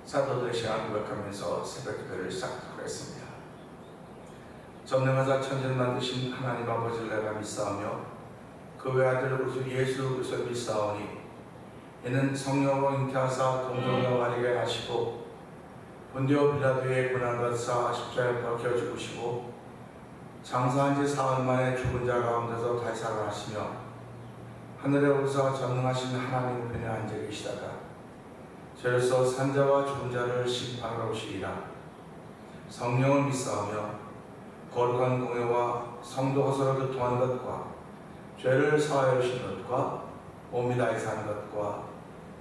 사도들의 시간을 고백하면서 새벽기도를 시작하겠습니다. 전능하사 천지를 만드신 하나님 아버지를 내가 믿사오며 그 외아들 우리 주 예수 그리스도를 믿사오니 이는 성령으로 잉태하사 동정녀 마리아에 나시고 본디오 빌라도의 고난받으사 십자가에 박혀 죽으시고 장사한 지 사흘 만에 죽은 자 가운데서 다시 살아나시며 하늘에 오르사 전능하신 하나님 편에 앉아 계시다가 저에서 산자와 죽은 자를 심판하러 오시리라. 성령을 믿사오며 거룩한 공회와 성도 허설을 교통하는 것과 죄를 사하여 주시는 것과 몸이 다히 사는 것과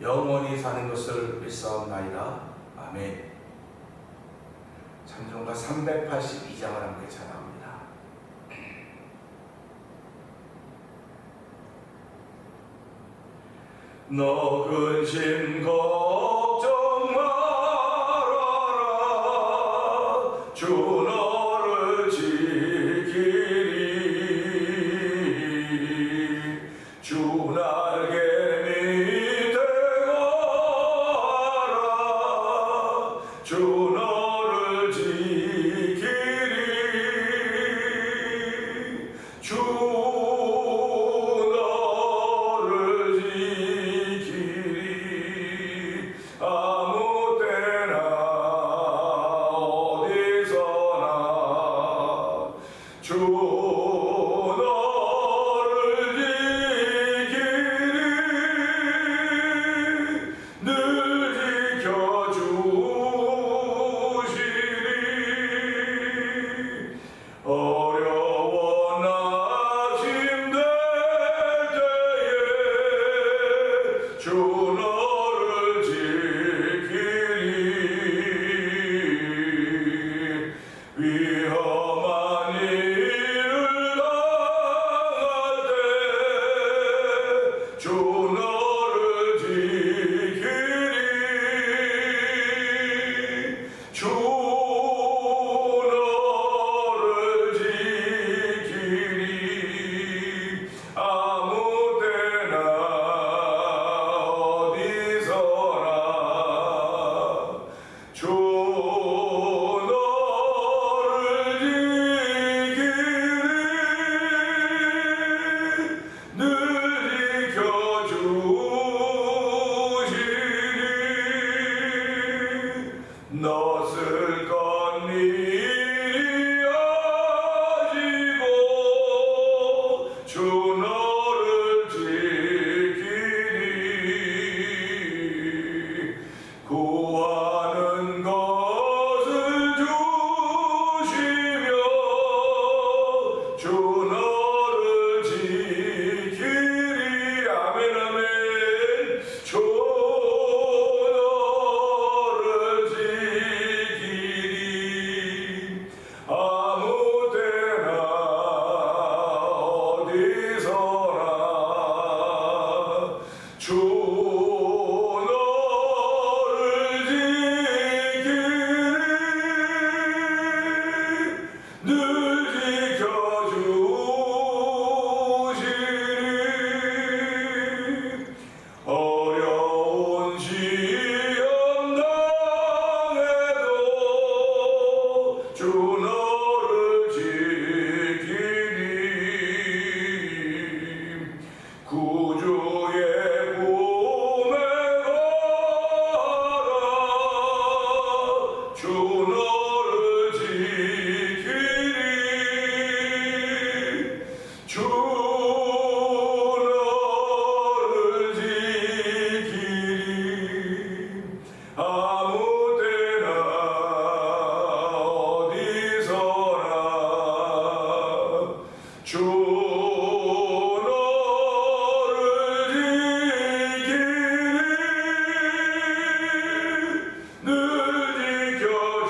영원히 사는 것을 믿사옵나이다. 아멘. 찬송가 382장을 함께 찬양합니다. 너 근심 걱정 말아라. 주 너를 지키리. 주 날개 밑에 가라. 주 너를 지키리. 주 아무 때나 어디서나 주 너를 지키리. 늘 지켜주시리. 어려워 나 힘들 때에 주 너를 지키리. 위험한 일을 당할 때 주 너를 지키리. 주 너를 지키리. 아무 때나 어디서나 주 너를 지키리. 늘 지켜주시리. 너슬 건 일이 아니고 주 너를 지키리. 구하는 것을 주시며 주 너를 지키리. 아멘 아멘. 주 너를 지키리. 아무 때나 어디서나 주 너를 지키리. 늘 지켜주시리. 어려운 시험 당해도 주 너를 지키리. 구주의 품에 가라. 주 너를 지키리. 주 너를 지키리. 아무 때나 어디서나 주 너를 지키리. 늘 지켜주시리.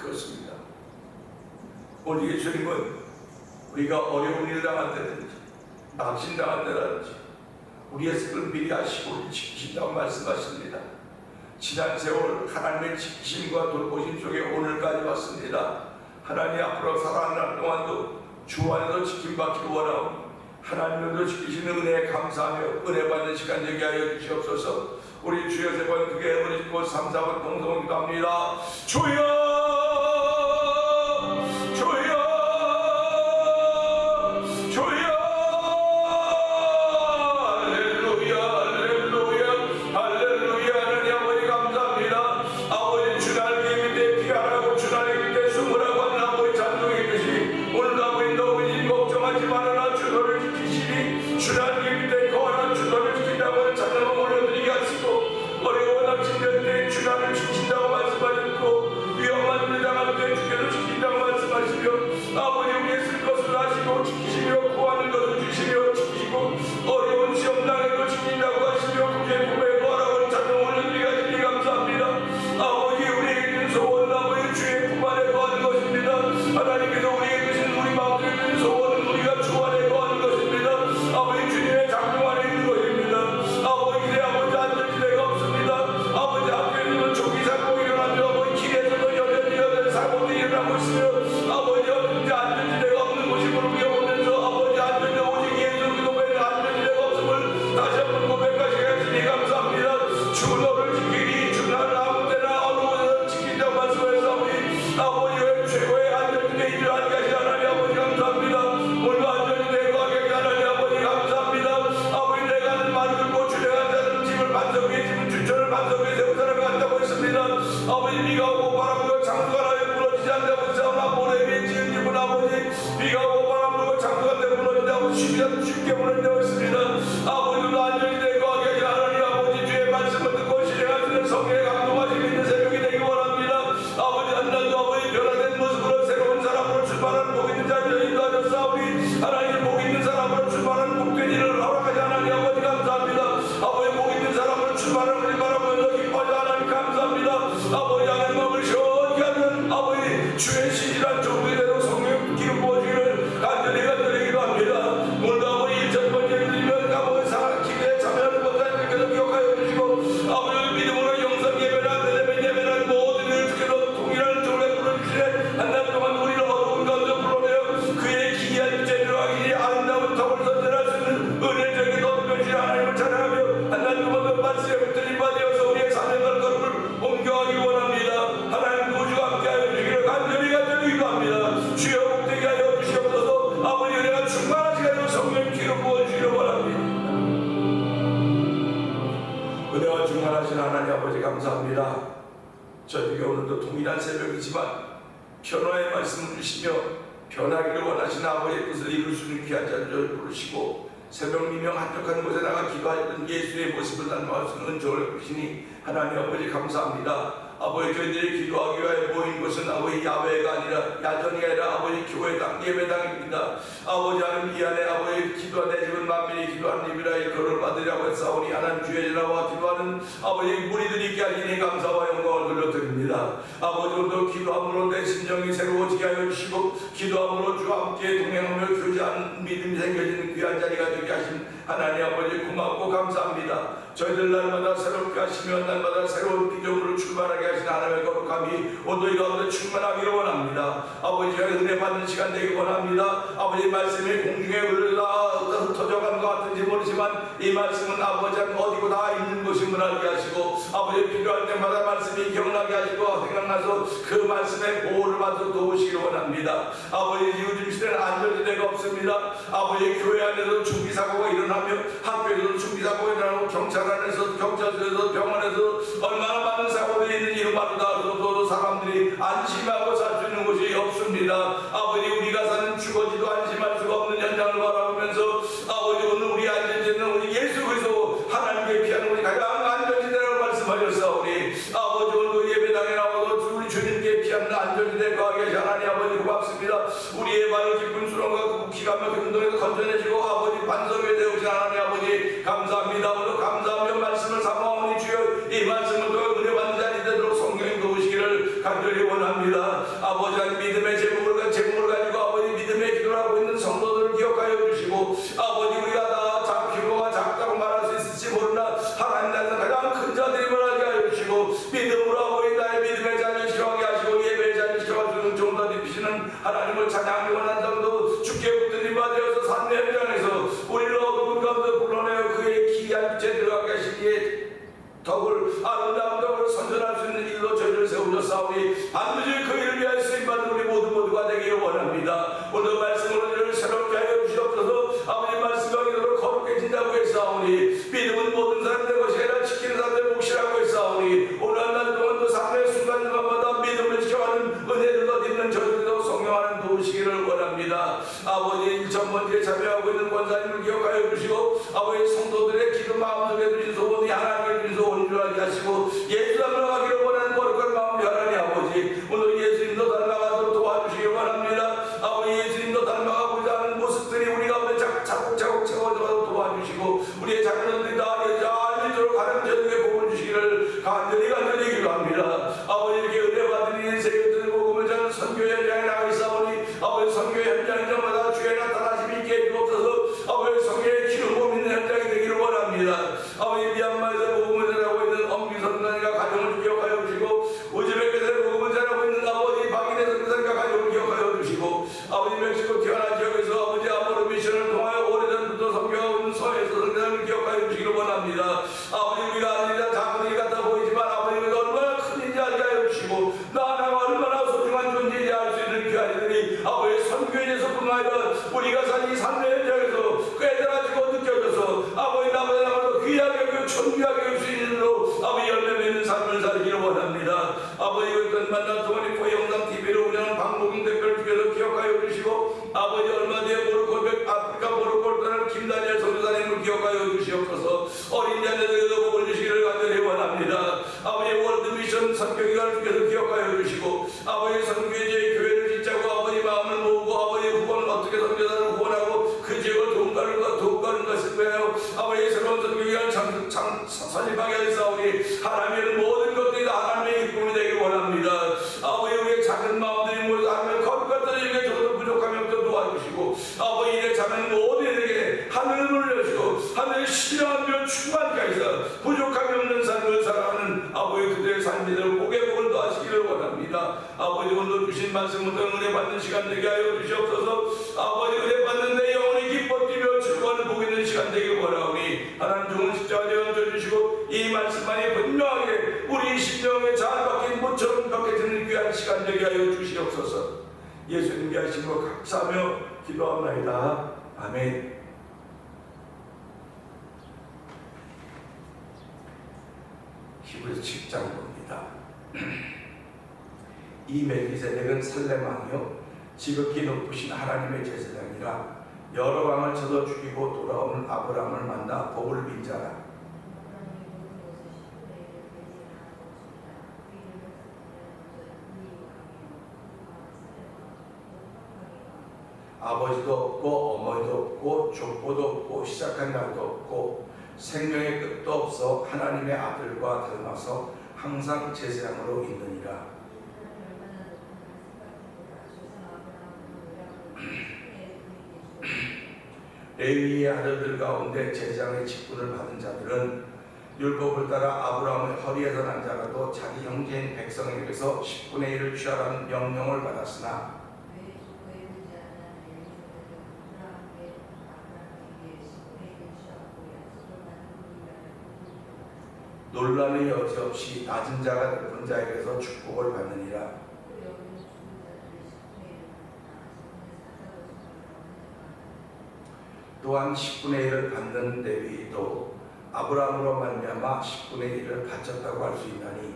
그렇습니다. 오늘 예수님은 우리가 어려운 일 당할 때든지 낙심당할 때라든지 우리의 삶을 미리 아시고 우리 지키신다고 말씀하십니다. 지난 세월 하나님의 지키심과 돌보심 속에 오늘까지 왔습니다. 하나님 앞으로 살아가는 날 동안도 주 안에서 지킴받기를 원하오니 하나님으로 지키시는 은혜에 감사하며 은혜 받는 시간 되게 하여 주시옵소서. 우리 주여 세 번 크게 부르짖고 3, 4번 동성을 기도합니다. 주여 주의 신이란 종들대로 성령 기름 부어주기를 간절히 간절히 기도합니다. 오늘 아버지 1,000번째 드리면 아버지 사랑 기대에 참여하는 권사님들께서 기억하여 주시고 아버지 믿음으로 영성 예배나 베레멘 예배나 모든 일을 주께서 동일한 종에 불러주시네. 한 달 동안 우리를 어두운 가운데 불러내어 그의 기이한 제대로 하기니 아름다운 덕을 선전할 수 있는 은혜적인 덕분이신 하나님을 찬양하며 한 달 동안 그 말씀에 붙들림 받으어서 우리의 사명과 걸음을 옮겨가기 원합니다. 하나님 우주와 함께하여 주시기를 간절히 기도합니다. 주여 복되게 하여 주시옵소서. 아버지 은혜가 충만하시게 하여 성령 기름 부어주시기를 원합니다. 은혜가 충만하신 하나님 아버지 감사합니다. 저희에게 오늘도 동일한 새벽이지만 변화의 말씀을 주시며 변하기를 원하시는 아버지의 뜻을 이룰 수 있는 귀한 자를 부르시고 새벽 미명 한적한 곳에 나가 기도하였던 예수의 모습을 닮아갈 수 있는 은총을 주시니 하나님 아버지 감사합니다. 아버지 저희들이 기도하기 위하여 모인 것은 아버지 야외가 아니라 야전이 아니라 아버지 교회당 예배당입니다. 아버지 하나님 이 안에 아버지 기도한 내 집은 만민이 기도하는 집이라 일컬을 받으려고 했사오니 하나님 주의 전하와 기도하는 아버지 무리들이 있게 하시니 감사와 영광을 돌려드립니다. 아버지 오늘도 기도함으로 내 심정이 새로워지게 하여 주시고 기도함으로 주와 함께 동행하며 교제하는 믿음이 생겨지는 귀한 자리가 되게 하신 하나님 아버지 고맙고 감사합니다. 저희들 날마다 새롭게 하시며 날마다 새로운 비전으로 출발하게 하신 하나님의 거룩함이 오늘 이 가운데 충만하기를 원합니다. 아버지가 은혜 받는 시간 되기 원합니다. 아버지 말씀이 공중에 흩어져간 것 같은지 모르지만 이 말씀은 아버지 어디고 다 있는 것임을 알게 하시고 아버지 필요할 때마다 말씀이 기억나게 하시고 생각나서 그 말씀의 보호를 받아 도우시기를 원합니다. 아버지 요즘 시대는 안전지대가 없습니다. 아버지 교회 안에서 중비사고가 일어나며 학교에서도 중비사고가 일어나고 경찰 안에서 경찰서에서 병원에서 얼마나 많은 사고들이 있는지 이름마다 사람들이 안심하고 살 수 있는 곳이 없습니다. 아버지 우리가 사는 주거지도 안심할 수가 없는 현장을 바라보면서 아버지 오늘 우리 안전지대는 우리 예수 그리스도 하나님께 피하는 우리 가장 안전지대라고 말씀하셨사오니 아버지 오늘도 예배당에 나와서 우리 주님께 피하는 안전지대 거하게 하시 하나님 아버지 고맙습니다. 우리의 발을 깊은 수렁과 기가 막힌 운동에서 건져내시고 아버지 반석에 되오신 하나님 아버지 감사합니다. 오늘 감사하며 말씀을 사모하오니 주여 이 말씀을 통해 은혜 받는 자리 되도록 성령이 도우시기를 간절히 원합니다. 아버지 하나님 믿음의 제목을 가지고 아버지 믿음의 기도를 하고 있는 성도들을 기억하여 주시고 아버지 우리가 다 작기고가 작다고 말할 수 있을지 모르나 하나님 나라에서 가장 큰 자들임을 알게 하여 주시고 믿음으로 아버지 나의 믿음의 자를 실험하게 하시고 예배의 자를 실험하시는 종도 입히시는 하나님을 찬양하기 원하는 정도 주께 붙든 이바 되어서 산내 현장에서 우리를 어두운 가운데 불러내어 그의 기이한 빛에 들어가게 하시기에 덕을 아름다운 덕을 선전할 수 있는 일로 저희를 세우셨사오니 반드시 그 일을 위하여 쓰임받는 우리 모두가 되기를 원합니다. 오늘 말씀으로 저희를 새롭게 하여 주시옵소서. 아버지 말씀과 기도로 거룩해진다고 했사오니 믿음은 모든 사람들의 것이 아니라 지키는 사람들의 몫이라고 했사오니 오늘 한 날 동안도 삶의 순간순간마다 믿음을 지켜가는 은혜를 얻는 저희들도 성령하는 도우시기를 원합니다. 아버지 1천번째 참여하고 있는 권사님을 기억하여 주시고 아버지 성도들의 기도 마음속에 두신 소원이 하나님께 주신 소원인 줄 알게 하시고 예수 닮아가기를 원하는 거룩한 마음이 하나님 아버지 오늘 예수님도 닮아가도록 도와주시기 원합니다. 아버지 예수님도 닮아가고자 하는 모습들이 우리 가운데 차곡차곡 채워져가도록 도와주시고 우리의 자녀들이 다 알리도록 하나님 저에게 복을 주시기를 간절히 기도합니다. 아버지 이렇게 은혜 받은 인생을 복음을 전하는 선교 현장에 나가 있사오니 아버지 선교 현장마다 주의 나타나심이 있게 해주옵소서. 아버지 선교의 기름 있는 현장이 되기를 원합니다. 아버지 미얀마에서 복음을 전하고 있는 엄기 선교사님과 가정을 기억하여 주시고 우즈베키스탄에 복음을 전하고 있는 아버지 박인혜 선교사님과 가정을 기억하여 주시고 아버지 멕시코 티아나 지역에서 아버지 아모르 미션을 통하여 오래전부터 선교하고 있는 서해에서 선교사님을 기억하여 주시기를 원합니다. 아버지 우리가 아니라 작은 일 같아 보이지만 아버지가 얼마나 큰인지 알게 하여 주시고 나라가 얼마나 소중한 존재인지 알 수 있는 그 아이들이 아버지 선교에 대해서뿐만 아니라 우리가 산 이 삶의 현장에서 깨달아지고 느껴져서 아버지 나보다 귀하게 여기고 존귀하게 여길 수 있는 일로 아버지 열매 맺는 삶을 살기를 원합니다. 아버지 어떤 만남 동안에 포영상 TV를 운영하는 방송국 대표를 주께서 기억하여 주시고 아버지 얼마 뒤에 아프리카 모로코를 떠난 김다니엘 선교사님을 기억하여 주시옵소서. 어린 자녀들에게도 복을 주시기를 간절히 원합니다. 아버지 월드 미션 선교기관을 주께서 기억하여 주시고 아버지 선교의 교회를 짓자고 아버지 마음을 모으고 아버지 후보는 어떻게 선교사를 후원하고 그 지역을 도움가는 것을 위하여 아버지 새로운 선교기관을 설립하게 하였사오니 하나님의 모든 것들이 다 하나님의 일꾼이 되기를 원합니다. 아버지 우리의 작은 마음들이 모여서 하나님의 거룩한 자들에게 저도 부족함이 없도록 도와주시고 아버지 이래 자면 모두에게 하늘을 올려주시고 하늘의 신령한 충만케 하시사 부족함이 없는 삶을 살아가는 아버지 그들의 삶들을 복의 복을 더하시기를 원합니다. 아버지 오늘 주신 말씀부터 은혜 받는 시간 되게 하여 주시옵소서. 아버지 은혜 받는데 영원히 기뻐 뛰며 즐거워하는 복 있는 시간 되기를 원하오니 하나님 좋은 십자가에 얹어주시고 이 말씀만이 분명하게 우리 심령에 잘 박힌 못처럼 박혀지는 귀한 시간 되게 하여 주시옵소서. 예수님께 하시고 감사하며 기도합니다. 아멘. 히브리서 7장 봅니다. 이 멜기세덱은 살렘 왕이요 지극히 높으신 하나님의 제사장이라 여러 왕을 쳐서 죽이고 돌아오는 아브라함을 만나 복을 빈 자라. 아버지도 없고 어머니도 없고 족보도 없고 시작한 날도 없고 생명의 끝도 없어 하나님의 아들과 닮아서 항상 제사장으로 있느니라. 레위의 아들들 가운데 제사장의 직분을 받은 자들은 율법을 따라 아브라함의 허리에서 난 자라도 자기 형제인 백성에게서 10분의 1을 취하라는 명령을 받았으나 논란의 여지 없이 낮은 자가 높은 자에게서 축복을 받느니라. 또한 10분의 1을 받는 레위도 아브라함으로 말미암아 10분의 1을 바쳤다고 할 수 있나니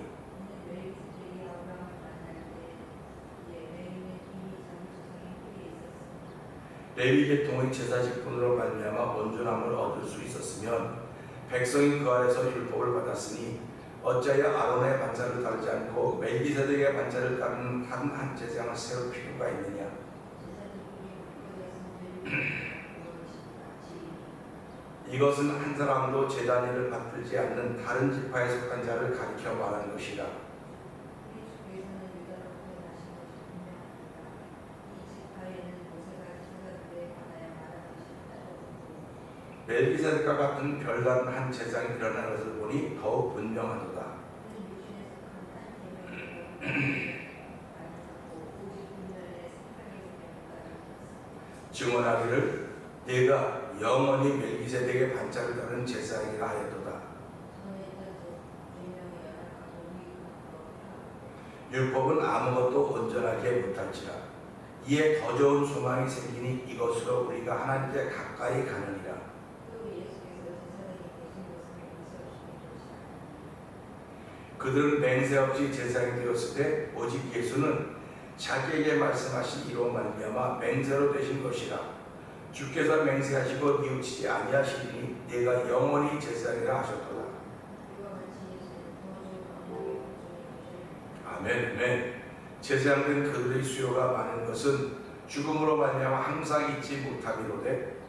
레위 계통의 제사 직분으로 말미암아 온전함을 얻을 수 있었으면 백성이 그 아래서 율법을 받았으니 어찌하여 아론의 반차를 따르지 않고 멜기세덱의 반차를 따르는 한 제사장을 세울 필요가 있느냐. 이것은 한 사람도 제단 일을 받들지 않는 다른 지파에 속한 자를 가리켜 말하는 것이라. 멜기세덱과 같은 별다른 한 제사장이 일어나는 것을 보니 더욱 분명하도다. 증언하기를 내가 영원히 멜기세덱의 반차를 따르는 제사장이라 하였도다. 율법은 아무것도 온전하게 못할지라 이에 더 좋은 소망이 생기니 이것으로 우리가 하나님께 가까이 가느니라. 그들은 맹세 없이 제사장이 되었을 때 오직 예수는 자기에게 말씀하신 이로 말미암아 맹세로 되신 것이라. 주께서 맹세하시고 뉘우치지 아니하시리니 내가 영원히 제사장이라 하셨도다. 아멘. 아멘. 제사장된 그들의 수요가 많은 것은 죽음으로 말미암아 항상 잊지 못하기로되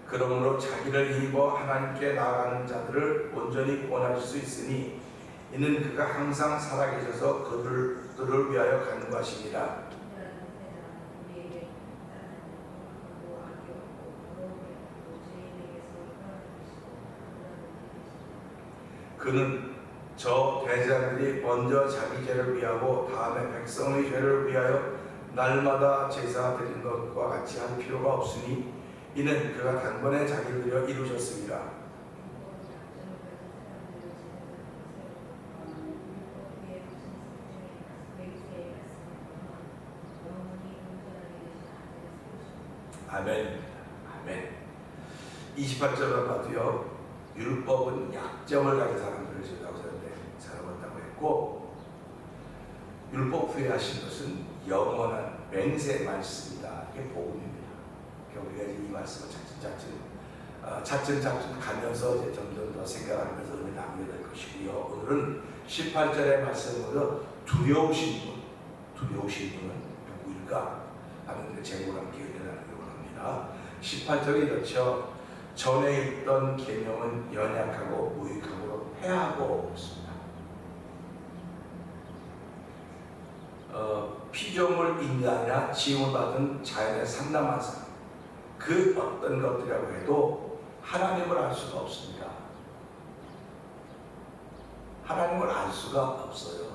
그러므로 자기를 힘입어 하나님께 나아가는 자들을 온전히 구원하실 수 있으니 이는 그가 항상 살아계셔서 그들을 위하여 간구하시니라. 그는 저 대제사장들이 먼저 자기 죄를 위하고 다음에 백성의 죄를 위하여 날마다 제사 드린 것과 같이 할 필요가 없으니 이는 그가 단번에 자기를 들여 이루셨습니다. 아멘. 아멘. 28절을 봐도요. 율법은 약점을 가진 사람들을 제다고 살아왔다고 했고 율법 후에 하신 것은 영원한 맹세 말씀이다. 이게 복음입니다. 우리가 이 말씀을 차츰 가면서 이제 점점 더 생각하면서 은혜 나누게 될 것이고요. 오늘은 18절의 말씀으로 두려우신 분은 누구일까 하는 제목을 함께 은혜 나누려고 합니다. 18절이 이렇죠. 전에 있던 계명은 연약하고 무익함으로 패하고 있습니다. 피조물 인간이나 지음을 받은 자연의 삼남한 사람 그 어떤 것들이라고 해도 하나님을 알 수가 없습니다. 하나님을 알 수가 없어요.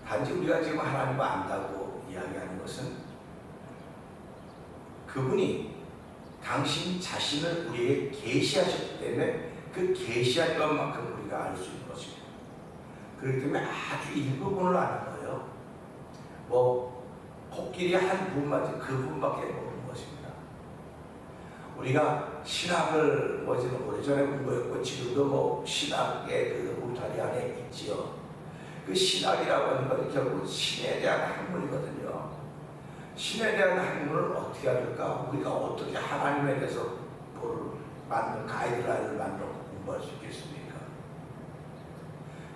단지 우리가 지금 하나님을 안다고 이야기하는 것은 그분이 당신 자신을 우리에게 계시하셨기 때문에 그 계시한 것만큼 우리가 알 수 있는 것입니다. 그렇기 때문에 아주 일부분을 아는 거예요. 코끼리 한 부분만 그분밖에 모르는 것입니다. 우리가 신학을 오래전에 공부했고 지금도 신학의 그 울타리 안에 있지요. 그 신학이라고 하는 것은 결국 신에 대한 학문이거든요. 신에 대한 학문을 어떻게 할까? 우리가 어떻게 하나님에 대해서 만든 가이드라인을 만들어 공부할 수 있겠습니까?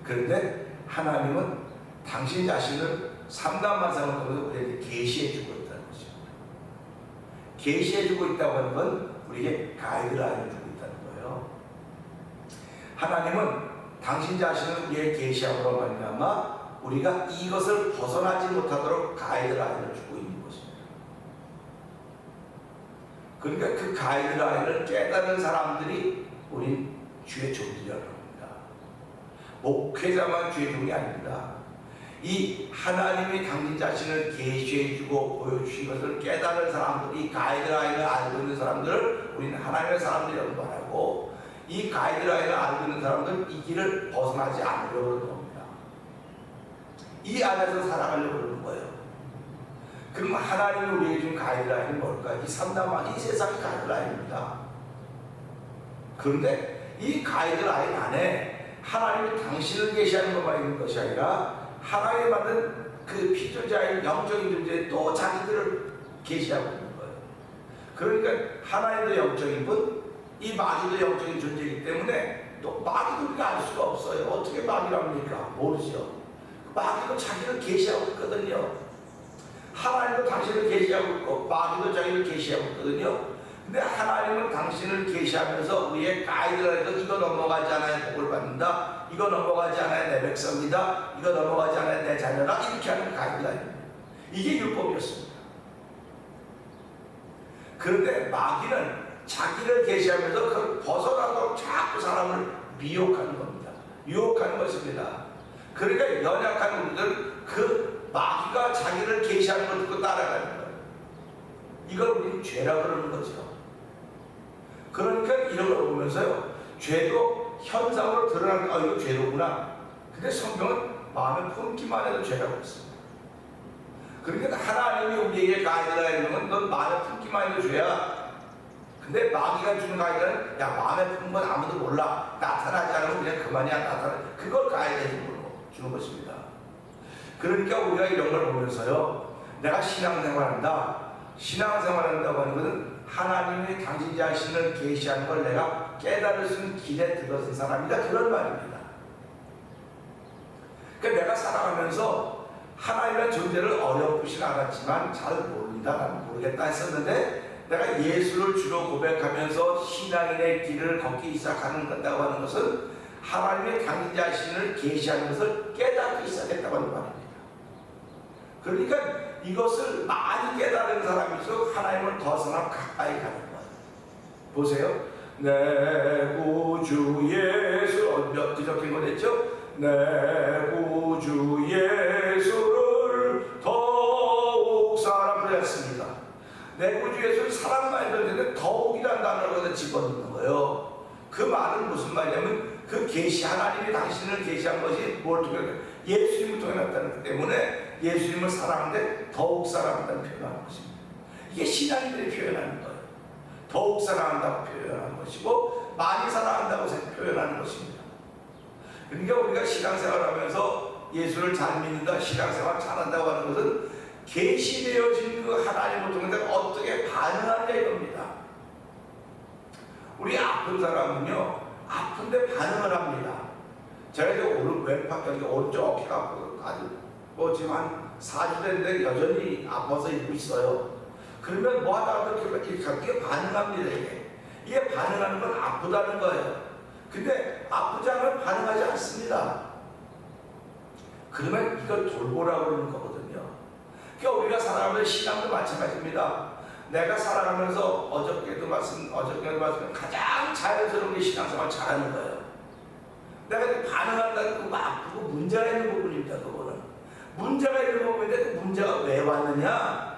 그런데 하나님은 당신 자신을 삼단만상을 통해서 우리에게 계시해주고 있다는 것입니다. 계시해주고 있다고 하는 건 우리에게 가이드라인을 주고 있다는 거예요. 하나님은 당신 자신을 우리에게 계시함으로 말미암아 우리가 이것을 벗어나지 못하도록 가이드라인을 주고 있는 것입니다. 그러니까 그 가이드라인을 깨달은 사람들이 우린 주의 종들이라고 합니다. 목회자만 주의 종이 아닙니다. 이 하나님이 당신 자신을 계시해주고 보여주신 것을 깨달은 사람들이 가이드라인을 알고 있는 사람들을 우리는 하나님의 사람들이라고 말하고 이 가이드라인을 알고 있는 사람들은 이 길을 벗어나지 않으려고 그러는 겁니다. 이 안에서 살아가려고 그러는 거예요. 그럼 하나님이 우리에게 준 가이드라인이 뭘까? 이 삼남한 이 세상의 가이드라인입니다. 그런데 이 가이드라인 안에 하나님이 당신을 계시하는 것만 있는 것이 아니라 하나님이 만든 그 피조자의 영적인 존재에 또 자기들을 계시하고 있는 거예요. 그러니까 하나님도 영적인 분, 이 마귀도 영적인 존재이기 때문에 또 마귀도 우리가 알 수가 없어요. 어떻게 마귀랍니까? 모르죠. 마귀도 자기를 계시하고 있거든요. 하나님도 당신을 계시하고 있고 마귀도 자기를 계시하고 있거든요. 근데 하나님은 당신을 계시하면서 우리의 가이드라인도 이거 넘어가지 않아야 복을 받는다. 이거 넘어가지 않아야 내 백성이다. 이거 넘어가지 않아야 내 자녀다. 이렇게 하는 가이드라인입니다. 이게 율법이었습니다. 그런데 마귀는 자기를 계시하면서 그걸 벗어나도록 자꾸 사람을 미혹하는 겁니다. 유혹하는 것입니다. 그러니까 연약한 우리들 그 마귀가 자기를 계시하는 걸 듣고 따라가는 거예요. 이걸 우리는 죄라 그러는 거죠. 그러니까 이런 걸 보면서요, 죄도 현상으로 드러나는, 이거 죄로구나. 근데 성경은 마음에 품기만 해도 죄라고 했습니다. 그러니까 하나님이 우리에게 가이드라인은 건 넌 마음에 품기만 해도 죄야. 근데 마귀가 주는 가이드는, 야, 마음에 푸는 건 아무도 몰라. 나타나지 않으면 그냥 그만이야. 나타나. 그걸 가이드라인으로 주는 것입니다. 그러니까 우리가 이런 걸 보면서요, 내가 신앙생활한다. 신앙생활한다고 하는 것은 하나님이 당신 자신을 계시하는 걸 내가 깨달을 수 있는 길에 들어선 사람이다. 그런 말입니다. 그러니까 내가 살아가면서 하나님의 존재를 어렴풋이 알았지만 잘 모른다, 모르겠다 했었는데, 내가 예수를 주로 고백하면서 신앙인의 길을 걷기 시작한다고 하는 것은 하나님의 당신 자신을 계시하는 것을 깨닫기 시작했다고 하는 말입니다. 그러니까 이것을 많이 깨달은 사람일수록 하나님을 더 가까이 가는 거예요. 보세요. 내 구주 예수, 몇 적힌 거 됐죠? 내 구주 예수를 더욱 사랑하였습니다. 내 구주 예수를 사랑만 했는데 더욱이라는 단어를 집어넣는 거예요. 그 말은 무슨 말이냐면 그 계시, 하나님이 당신을 계시한 것이 뭘 통해? 예수님을 통해 나타났기 때문에 예수님을 사랑하는데 더욱 사랑한다는 표현하는 것입니다. 이게 신앙인들이 표현하는 거예요. 더욱 사랑한다고 표현하는 것이고 많이 사랑한다고 표현하는 것입니다. 그러니까 우리가 신앙생활하면서 예수를 잘 믿는다, 신앙생활 잘한다고 하는 것은 계시되어진 그 하나님을 통해 어떻게 반응하느냐 이겁니다. 우리 아픈 사람은요, 아픈데 반응을 합니다. 제가 이제 왼팔 오른쪽 어깨가 아프고 아주 지금 한 4주 됐는데 여전히 아파서 입고 있어요. 그러면 뭐 하다가 이렇게 반응합니다. 이게 반응하는 건 아프다는 거예요. 근데 아프지 않으면 반응하지 않습니다. 그러면 이걸 돌보라고 그러는 거거든요. 그러니까 우리가 살아가면서 신앙도 마찬가지입니다. 내가 살아가면서 어저께도 말씀 가장 자연스러운 게 신앙생활 잘하는 거예요. 내가 반응한다는 그거 아프고 문제가 있는 부분입니다. 그거는 문제가 있는 부분인데 그 문제가 왜 왔느냐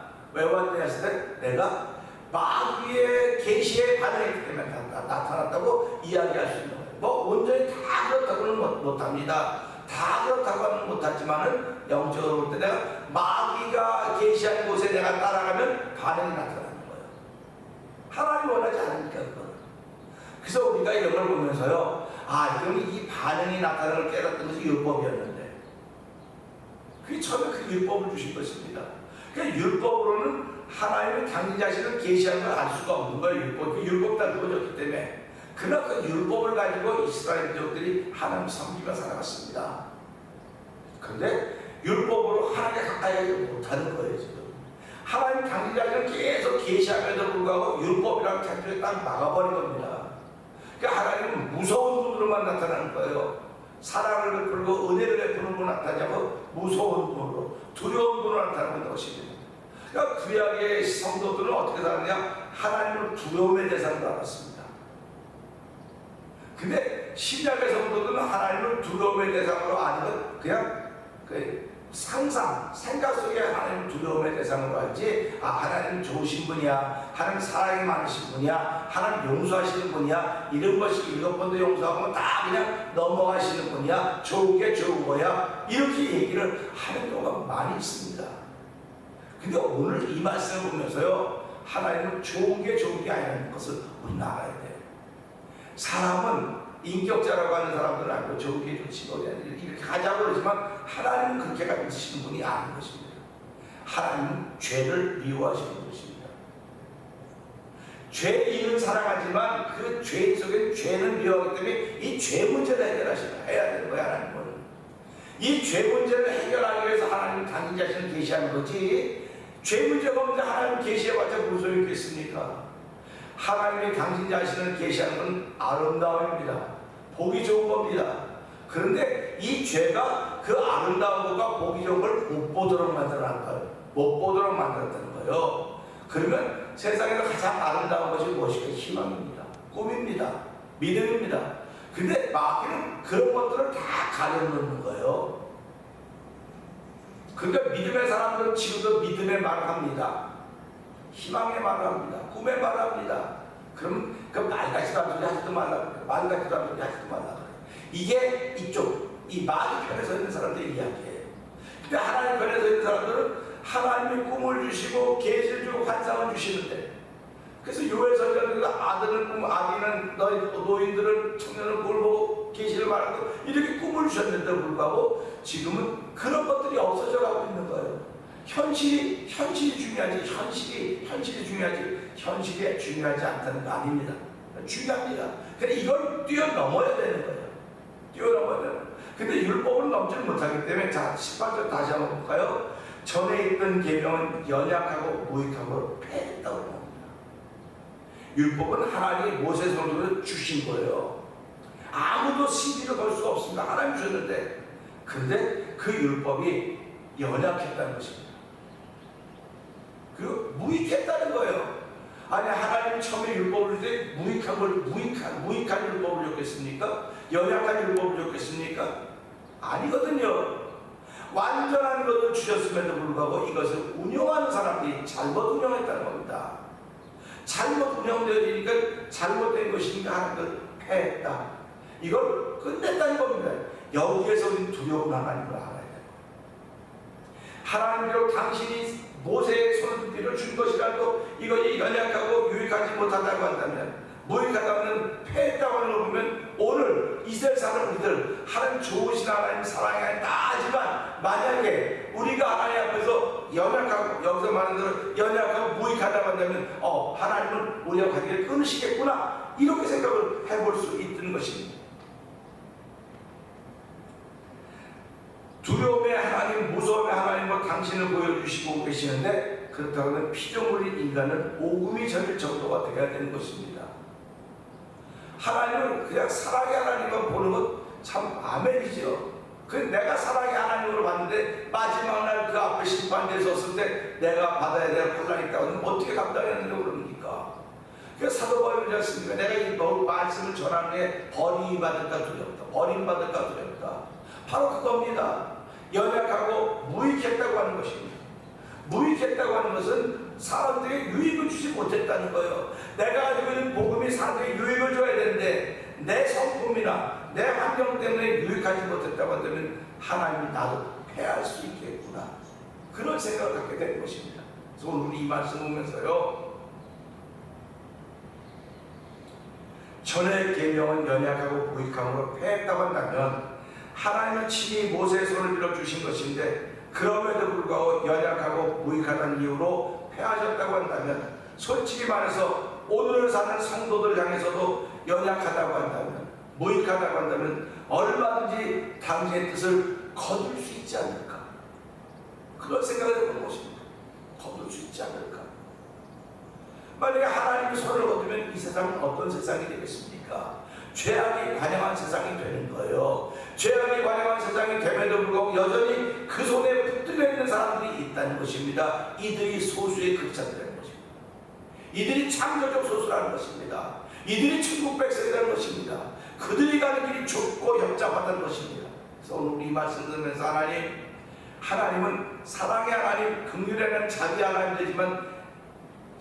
했을 때 내가 마귀의 계시에 반응했기 때문에 나타났다고 이야기할 수 있는 거예요. 뭐 온전히 다 그렇다고는 못합니다. 다 그렇다고는 못하지만은 영적으로 볼 때 내가 마귀가 계시한 곳에 내가 따라가면 반응이 나타나는 거예요. 하나님이 원하지 않으니까 그거는. 그래서 우리가 이런 걸 보면서요, 이건 이 반응이 나타나는 걸 깨닫던 것이 율법이었는데, 그게 처음에 그 율법을 주신 것입니다. 그러니까 율법으로는 하나님의 당신 자신을 계시하는 걸 알 수가 없는 거예요. 율법 다 주어졌기 때문에. 그러나 그 율법을 가지고 이스라엘 민족들이 하나님 섬기며 살아갔습니다. 그런데 율법으로 하나님께 가까이 가지 못하는 거예요. 지금 하나님 당신 자신을 계속 계시하면서 불구하고 율법이라는 템플에 딱 막아버린 겁니다. 그러니까 하나님은 무서운 분으로만 나타나는 거예요. 사랑을 베풀고 은혜를 베푸는 분 나타나고 무서운 분으로, 두려운 분으로 나타나는 것입니다. 그러니까 구약의 성도들은 어떻게 살았냐? 하나님을 두려움의 대상으로 알았습니다. 근데 신약의 성도들은 하나님을 두려움의 대상으로 아는 건 그냥 생각 속에 하나님을 두려움의 대상으로 알지, 하나님 좋으신 분이야, 하나님 사랑이 많으신 분이야, 하나님 용서하시는 분이야, 이런 것이 7번도 용서하고 다 그냥 넘어가시는 분이야, 좋은 게 좋은 거야, 이렇게 얘기를 하는 경우가 많이 있습니다. 근데 오늘 이 말씀을 보면서요, 하나님은 좋은 게 아니라는 것을 우리는 알아야 돼요. 사람은 인격자라고 하는 사람들은 알고 좋은 게 좋지, 이렇게 하자고 그러지만 하나님은 그렇게 가르치시는 분이 아닌 것입니다. 하나님은 죄를 미워하시는 것입니다. 죄인은 사랑하지만 그 죄 속에 죄는 미워하기 때문에 이 죄 문제를 해야 되는 거야. 하나님은 이 죄 문제를 해결하기 위해서 하나님은 당신 자신을 계시하는 거지, 죄 문제가 없는데 하나님 계시해봤자 무슨 소용이 있겠습니까? 하나님이 당신 자신을 계시하는 건 아름다움입니다. 보기 좋은 겁니다. 그런데 이 죄가 그 아름다운 것과 보기 좋은 걸 못 보도록 만들어놨다는 거예요. 그러면 왜냐하면 세상에서 가장 아름다운 것이 무엇일까? 희망입니다. 꿈입니다. 믿음입니다. 근데 마귀는 그런 것들을 다 가려놓는 거예요. 그러니까 믿음의 사람들은 지금도 믿음의 말을 합니다. 희망의 말을 합니다. 꿈의 말을 합니다. 그럼 그 말 같지도 않은 소리 하지도 말라 그래. 말 같지도 않은 소리 하지도 말라 그래. 이게 이쪽 이 마귀 편에 서 있는 사람들의 이야기예요. 근데 하나님 편에 서 있는 사람들은 하나님이 꿈을 주시고 계시를 주고 환상을 주시는데, 그래서 요엘 선지자가 아들은 꿈, 아기는 너희 노인들은 청년은 꿈을 보고 계시를 말하고 이렇게 꿈을 주셨는데도 불구하고 지금은 그런 것들이 없어져 가고 있는 거예요. 현실이 중요하지, 현실이 중요하지, 현실이 중요하지 않다는 거 아닙니다. 중요합니다. 근데 이걸 뛰어넘어야 되는 거예요. 뛰어넘어야 되는 거예요. 근데 율법은 넘지를 못하기 때문에, 자 18절 다시 한번 볼까요? 전에 있던 계명은 연약하고 무익하고 패했다고 합니다. 율법은 하나님이 모세 성도를 주신 거예요. 아무도 시비를 걸 수가 없습니다. 하나님 주셨는데, 근데 그 율법이 연약했다는 것입니다. 그리고 무익했다는 거예요. 아니, 하나님이 처음에 율법을 줄 때 무익한 율법을 줬겠습니까? 연약한 율법을 줬겠습니까? 아니거든요. 완전한 것을 주셨음에도 불구하고 이것을 운영하는 사람들이 잘못 운영했다는 겁니다. 잘못 운영되니까 잘못된 것이니까 하나님을 패했다. 이걸 끝냈다는 겁니다. 여기에서 우리는 두려운 하나님을 알아야 돼요. 하나님 비록 당신이 모세의 손길을 준 것이라도 이것이 연약하고 유익하지 못하다고 한다면, 무익하다면 패했다고 하는 걸 보면, 오늘 이스라엘 사람들 하나님 좋으신 하나님 사랑하다 하지만 만약에 우리가 하나님 앞에서 연약하고, 여기서 말하는 대로 연약하고 무익하다고 한다면 하나님은 우리와 관계를 끊으시겠구나, 이렇게 생각을 해볼 수 있는 것입니다. 두려움의 하나님, 무서움의 하나님은 당신을 보여주시고 계시는데, 그렇다면 피조물인 인간은 오금이 저릴 정도가 되어야 되는 것입니다. 하나님은 그냥 사랑의 하나님만 보는 것 참 아멘이죠. 그 내가 사랑의 하나님으로 봤는데 마지막 날 그 앞에 심판대에 섰을 때 내가 받아야 될 혼란이 있다고 하면 어떻게 감당하느냐고 그럽니까? 그래서 사도 바울이 그러지 않습니까? 내가 이 말씀을 전하는 게 버림받을까 두렵다, 버림받을까 두렵다. 바로 그겁니다. 연약하고 무익했다고 하는 것입니다. 무익했다고 하는 것은 사람들에게 유익을 주지 못했다는 거예요. 내가 가지고 있는 복음이 사람들에게 유익을 줘야 되는데 내 성품이나 내 환경 때문에 유익하지 못했다고 한다면 하나님이 나도 패할 수 있겠구나, 그런 생각을 갖게 되는 것입니다. 그래서 오늘 이 말씀 보면서요, 전의 계명은 연약하고 무익함으로 패했다고 한다면 하나님은 친히 모세의 손을 빌어주신 것인데, 그럼에도 불구하고 연약하고 무익하다는 이유로 패하셨다고 한다면, 솔직히 말해서 오늘 사는 성도들 향해서도 연약하다고 한다면, 무익하다고 한다면 얼마든지 당신의 뜻을 거둘 수 있지 않을까, 그런 생각을 해보는 것입니다. 거둘 수 있지 않을까. 만약에 하나님의 손을 거두면 이 세상은 어떤 세상이 되겠습니까? 죄악이 관영한 세상이 되는 거예요. 죄악이 관영한 세상이 됨에도 불구하고 여전히 그 손에 붙들려 있는 사람들이 있다는 것입니다. 이들이 소수의 극자들이라는 것입니다. 이들이 창조적 소수라는 것입니다. 이들이 천국 백성이라는 것입니다. 그들이 가는 길이 좁고 협잡하다는 것입니다. 그래서 오늘 이 말씀 들으면서 하나님은 사랑의 하나님, 긍휼의 하나님, 자비 하나님 되지만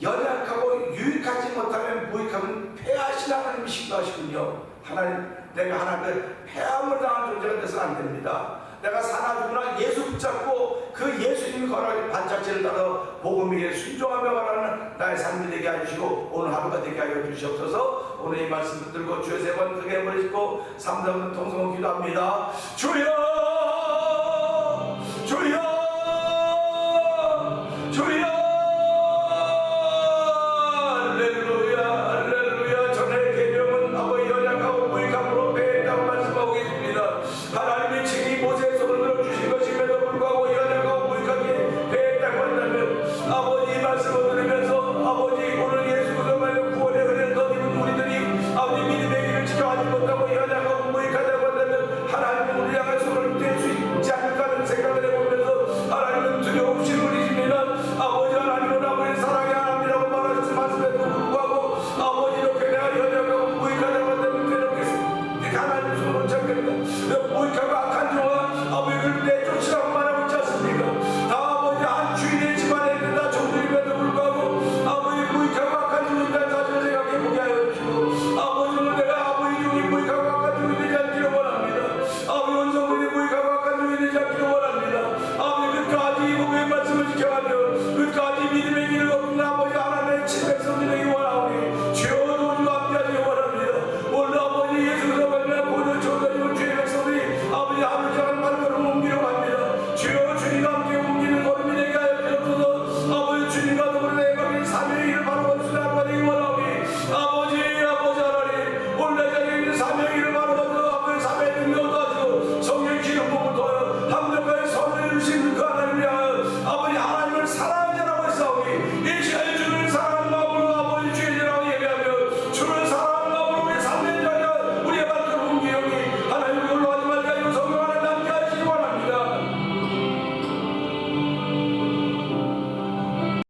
연약하고 유익하지 못하면 무익하면 패하신 하나님이시기도 하시군요. 하나님, 내가 하나님을 패함을 당한 존재가 돼서는 안 됩니다. 내가 사나 죽으나 예수 붙잡고 그 예수님이 걸어가신 반짝지를 따라 복음에게 순종하며 가라는 나의 삶이 되게 해주시고 오늘 하루가 되게 하여 주시옵소서. 오늘 이 말씀 붙들고 주여 세 번 크게 버리시고 3번 통성을 기도합니다. 주여, 주여, 주여. 하나님은 우리 향해 손을 하나님 받으시옵소서.